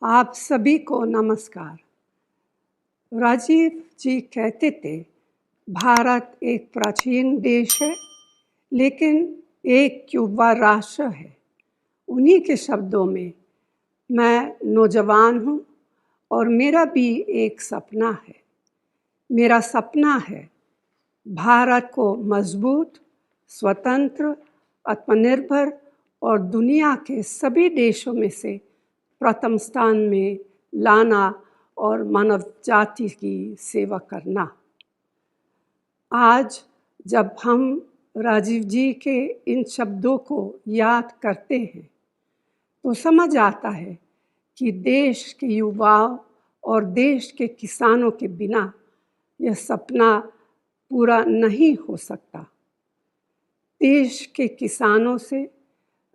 आप सभी को नमस्कार। राजीव जी कहते थे, भारत एक प्राचीन देश है, लेकिन एक युवा राष्ट्र है। उन्हीं के शब्दों में मैं नौजवान हूँ और मेरा भी एक सपना है। मेरा सपना है भारत को मजबूत, स्वतंत्र, आत्मनिर्भर और दुनिया के सभी देशों में से प्रथम स्थान में लाना और मानव जाति की सेवा करना। आज जब हम राजीव जी के इन शब्दों को याद करते हैं तो समझ आता है कि देश के युवाओं और देश के किसानों के बिना यह सपना पूरा नहीं हो सकता। देश के किसानों से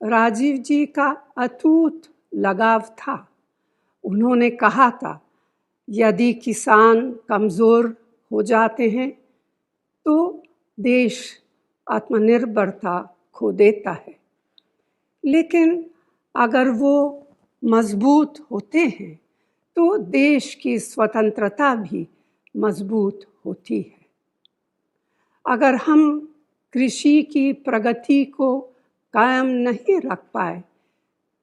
राजीव जी का अटूट लगाव था। उन्होंने कहा था, यदि किसान कमज़ोर हो जाते हैं तो देश आत्मनिर्भरता खो देता है, लेकिन अगर वो मजबूत होते हैं तो देश की स्वतंत्रता भी मजबूत होती है। अगर हम कृषि की प्रगति को कायम नहीं रख पाए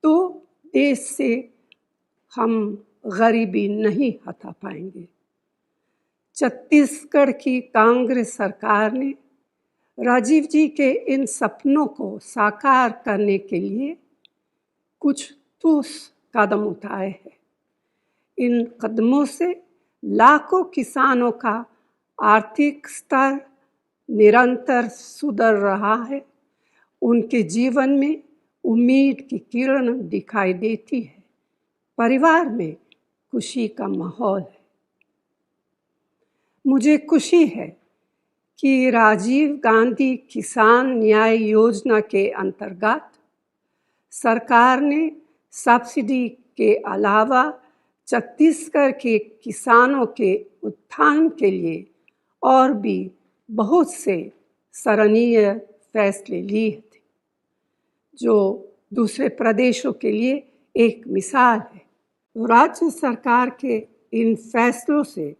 तो देश से हम गरीबी नहीं हटा पाएंगे। छत्तीसगढ़ की कांग्रेस सरकार ने राजीव जी के इन सपनों को साकार करने के लिए कुछ ठोस कदम उठाए हैं। इन कदमों से लाखों किसानों का आर्थिक स्तर निरंतर सुधर रहा है। उनके जीवन में उम्मीद की किरण दिखाई देती है। परिवार में खुशी का माहौल है। मुझे खुशी है कि राजीव गांधी किसान न्याय योजना के अंतर्गत सरकार ने सब्सिडी के अलावा छत्तीसगढ़ के किसानों के उत्थान के लिए और भी बहुत से सराहनीय फैसले लिए थे, जो दूसरे प्रदेशों के लिए एक मिसाल है। राज्य सरकार के इन फैसलों से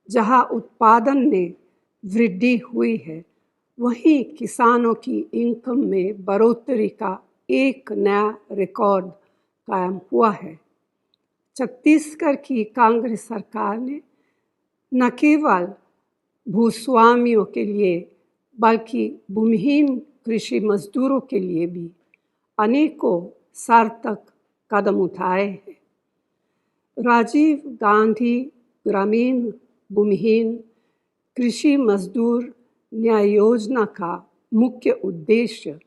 जहां उत्पादन में वृद्धि हुई है, वहीं किसानों की इनकम में बढ़ोतरी का एक नया रिकॉर्ड कायम हुआ है। छत्तीसगढ़ की कांग्रेस सरकार ने न केवल भूस्वामियों के लिए बल्कि भूमिहीन कृषि मजदूरों के लिए भी अनेकों सार्थक कदम उठाए हैं। राजीव गांधी ग्रामीण भूमिहीन कृषि मजदूर न्याय योजना का मुख्य उद्देश्य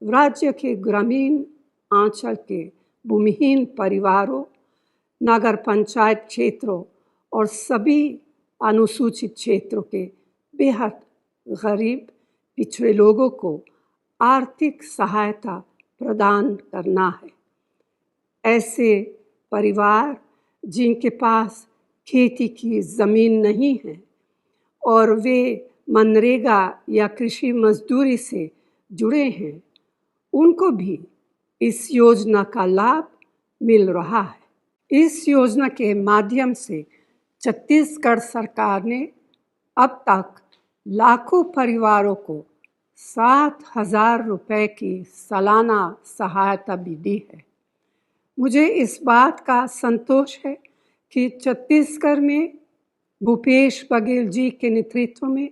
राज्य के ग्रामीण अंचल के भूमिहीन परिवारों, नगर पंचायत क्षेत्रों और सभी अनुसूचित क्षेत्रों के बेहद गरीब पिछड़े लोगों को आर्थिक सहायता प्रदान करना है। ऐसे परिवार जिनके पास खेती की ज़मीन नहीं है और वे मनरेगा या कृषि मजदूरी से जुड़े हैं, उनको भी इस योजना का लाभ मिल रहा है। इस योजना के माध्यम से छत्तीसगढ़ सरकार ने अब तक लाखों परिवारों को 7,000 रुपये की सालाना सहायता भी दी है। मुझे इस बात का संतोष है कि छत्तीसगढ़ में भूपेश बघेल जी के नेतृत्व में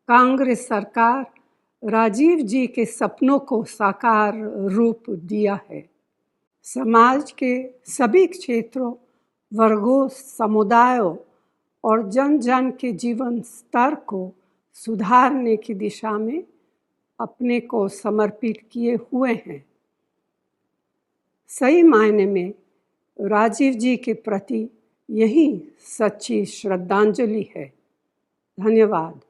कांग्रेस सरकार राजीव जी के सपनों को साकार रूप दिया है। समाज के सभी क्षेत्रों, वर्गों, समुदायों और जन जन के जीवन स्तर को सुधारने की दिशा में अपने को समर्पित किए हुए हैं। सही मायने में राजीव जी के प्रति यही सच्ची श्रद्धांजलि है। धन्यवाद।